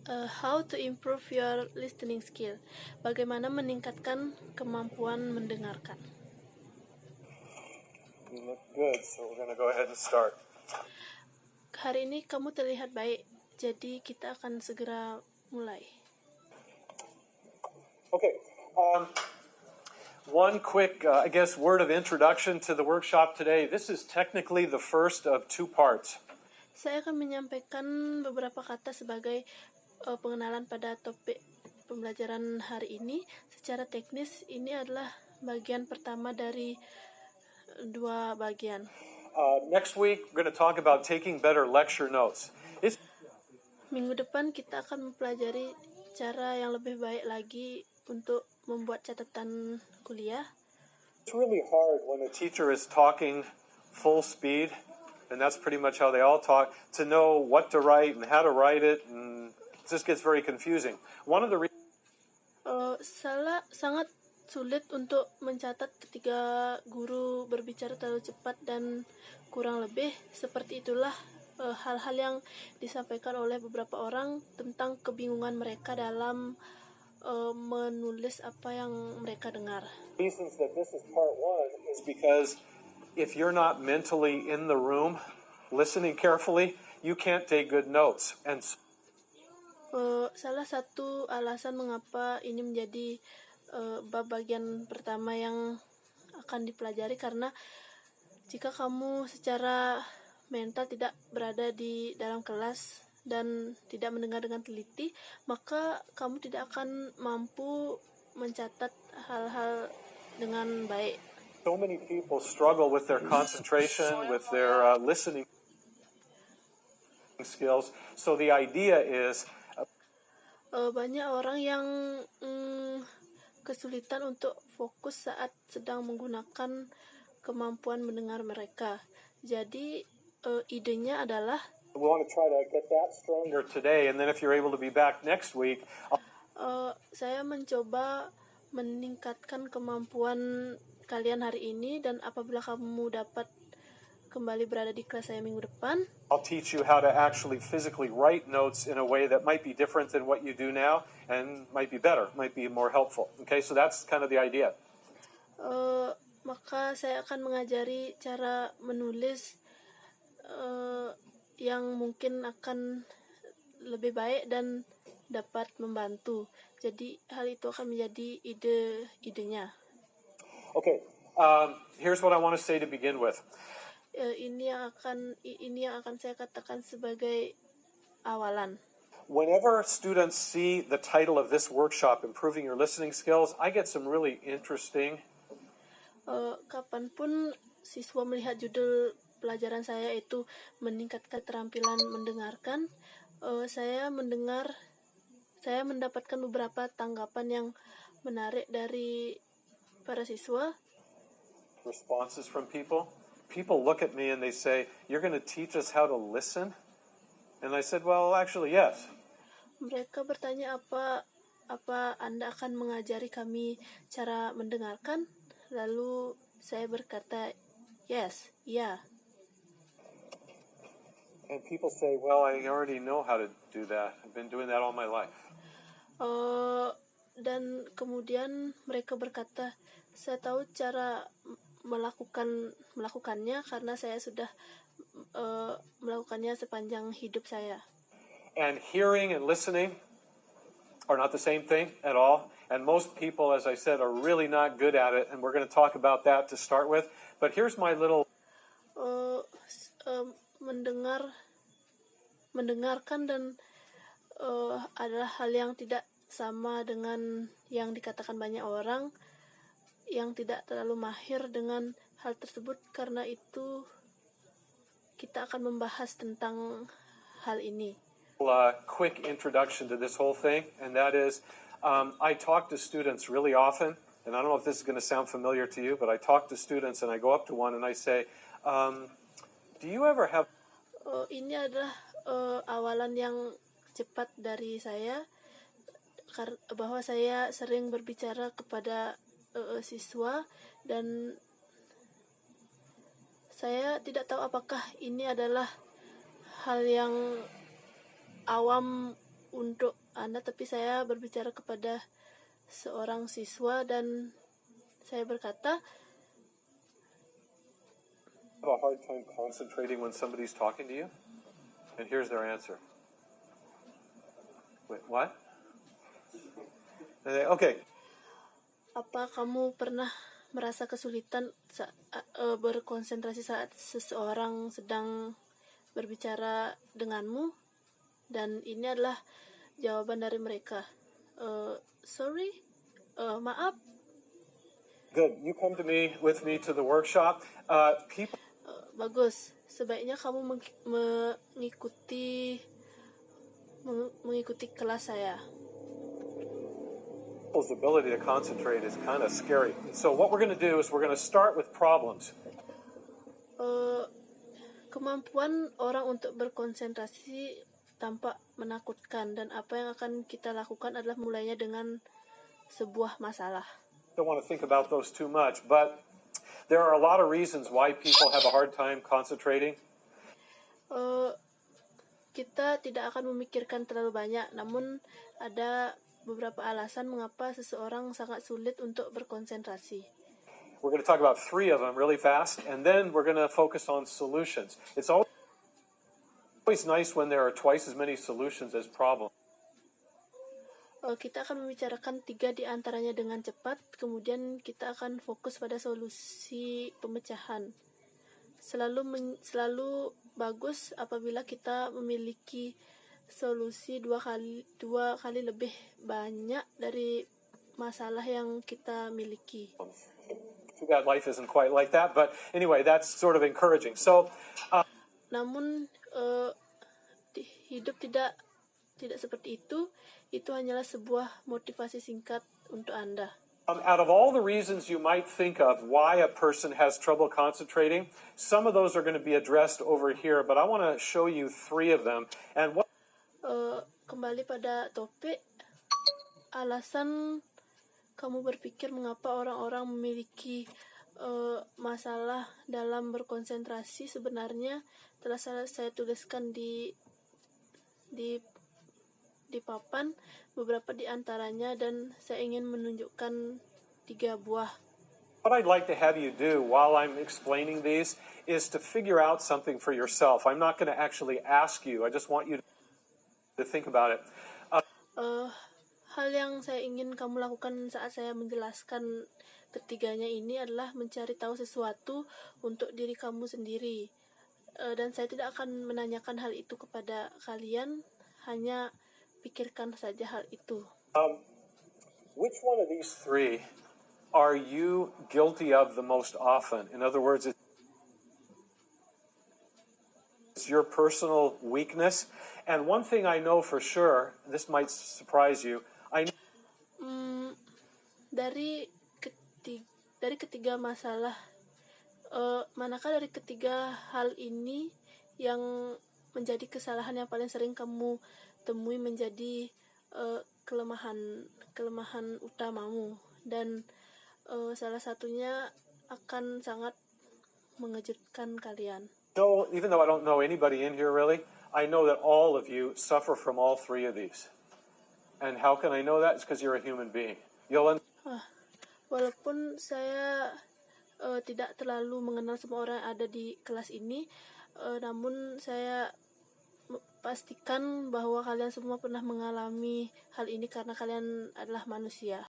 How to improve your listening skill. Bagaimana meningkatkan kemampuan mendengarkan. You look good, so we're going to go ahead and start. Hari ini kamu terlihat baik, jadi kita akan segera mulai. Okay. One quick, word of introduction to the workshop today. This is technically the first of two parts. Saya akan menyampaikan beberapa kata sebagai pengenalan pada topik pembelajaran hari ini. Secara teknis, ini adalah bagian pertama dari dua bagian. Next week, we're going to talk about taking better lecture notes. Minggu depan kita akan mempelajari cara yang lebih baik lagi untuk membuat catatan kuliah. It's really hard when a teacher is talking full speed, and that's pretty much how they all talk, to know what to write and how to write it, and it just gets very confusing. One of the sangat sulit untuk mencatat ketika guru berbicara terlalu cepat dan kurang lebih seperti itulah hal-hal yang disampaikan oleh beberapa orang tentang kebingungan mereka dalam menulis apa yang mereka dengar. reasons that this is part one is because if you're not mentally in the room listening carefully, you can't take good notes. And salah satu alasan mengapa ini menjadi bab bagian pertama yang akan dipelajari karena jika kamu secara mental tidak berada di dalam kelas dan tidak mendengar dengan teliti, maka kamu tidak akan mampu mencatat hal-hal dengan baik. so many people struggle with their concentration, with their listening skills. So the idea is banyak orang yang kesulitan untuk fokus saat sedang menggunakan kemampuan mendengar mereka. Jadi idenya adalah we want to try to get that stronger today, and then if you're able to be back next week, saya mencoba meningkatkan kemampuan kalian hari ini, dan apabila kamu dapat kembali berada di kelas saya minggu depan, I'll teach you how to actually physically write notes in a way that might be different than what you do now and might be better, might be more helpful. Okay, so that's kind of the idea. Maka saya akan mengajari cara menulis yang mungkin akan lebih baik dan dapat membantu. Jadi hal itu akan menjadi idenya. Okay, here's what I want to say to begin with. Ini yang akan saya katakan sebagai awalan. Whenever students see the title of this workshop, Improving Your Listening Skills, I get some really interesting Kapanpun siswa melihat judul pelajaran saya itu meningkatkan keterampilan mendengarkan, saya mendapatkan beberapa tanggapan yang menarik dari para siswa. responses from people. People look at me and they say, "You're going to teach us how to listen?" And I said, "Well, actually, yes." Mereka bertanya apa Anda akan mengajari kami cara mendengarkan? Lalu saya berkata, yes, iya. And people say, "Well, I already know how to do that. I've been doing that all my life." Dan kemudian mereka berkata, saya tahu cara melakukannya karena saya sudah melakukannya sepanjang hidup saya. And hearing and listening are not the same thing at all. And most people, as I said, are really not good at it. And we're going to talk about that to start with. But here's my little mendengarkan dan adalah hal yang tidak sama dengan yang dikatakan banyak orang yang tidak terlalu mahir dengan hal tersebut. Karena itu kita akan membahas tentang hal ini. quick introduction to this whole thing, and that is I talk to students really often, and I don't know if this is going to sound familiar to you, but I talk to students and I go up to one and I say, do you ever have... Ini adalah awalan yang cepat dari saya, bahwa saya sering berbicara kepada siswa dan saya tidak tahu apakah ini adalah hal yang awam untuk Anda, tapi saya berbicara kepada seorang siswa dan saya berkata, Have a hard time concentrating when somebody's talking to you? And here's their answer. Wait, what? Okay. apa kamu pernah merasa kesulitan berkonsentrasi saat seseorang sedang berbicara denganmu? Dan ini adalah jawaban dari mereka. Sorry, maaf. Good. You come with me to the workshop. People Bagus. Sebaiknya kamu mengikuti kelas saya. People's ability to concentrate is kind of scary. So what we're going to do is we're going to start with problems. Kemampuan orang untuk berkonsentrasi tampak menakutkan, dan apa yang akan kita lakukan adalah mulainya dengan sebuah masalah. Don't want to think about those too much, but there are a lot of reasons why people have a hard time concentrating. Kita tidak akan memikirkan terlalu banyak, namun ada beberapa alasan mengapa seseorang sangat sulit untuk berkonsentrasi. We're going to talk about 3 of them really fast, and then we're going to focus on solutions. It's always nice when there are twice as many solutions as problems. Kita akan membicarakan 3 di antaranya dengan cepat, kemudian kita akan fokus pada solusi pemecahan. Selalu bagus apabila kita memiliki solusi dua kali lebih banyak dari masalah yang kita miliki. Too bad life isn't quite like that, but anyway, that's sort of encouraging. So, namun hidup tidak seperti itu. Itu hanyalah sebuah motivasi singkat untuk Anda. Out of all the reasons you might think of why a person has trouble concentrating, some of those are going to be addressed over here, but I want to show you 3 of them. And what kembali pada topik, alasan kamu berpikir mengapa orang-orang memiliki masalah dalam berkonsentrasi sebenarnya telah saya tuliskan di papan, beberapa di antaranya, dan saya ingin menunjukkan 3 buah. What I'd like to have you do while I'm explaining these is to figure out something for yourself. I'm not going to actually ask you. I just want you to think about it. Hal yang saya ingin kamu lakukan saat saya menjelaskan ketiganya ini adalah mencari tahu sesuatu untuk diri kamu sendiri. Dan saya tidak akan menanyakan hal itu kepada kalian, hanya pikirkan saja hal itu. Which one of these 3 are you guilty of the most often? In other words, it's your personal weakness. And one thing I know for sure, this might surprise you, dari ketiga masalah, manakah dari ketiga hal ini yang menjadi kesalahan yang paling sering kamu temui menjadi kelemahan utamamu, dan salah satunya akan sangat mengejutkan kalian. No, even though I don't know anybody in here really, I know that all of you suffer from all 3 of these. And how can I know that? It's because you're a human being. Walaupun saya tidak terlalu mengenal semua orang yang ada di kelas ini, namun saya pastikan bahwa kalian semua pernah mengalami hal ini karena kalian adalah manusia.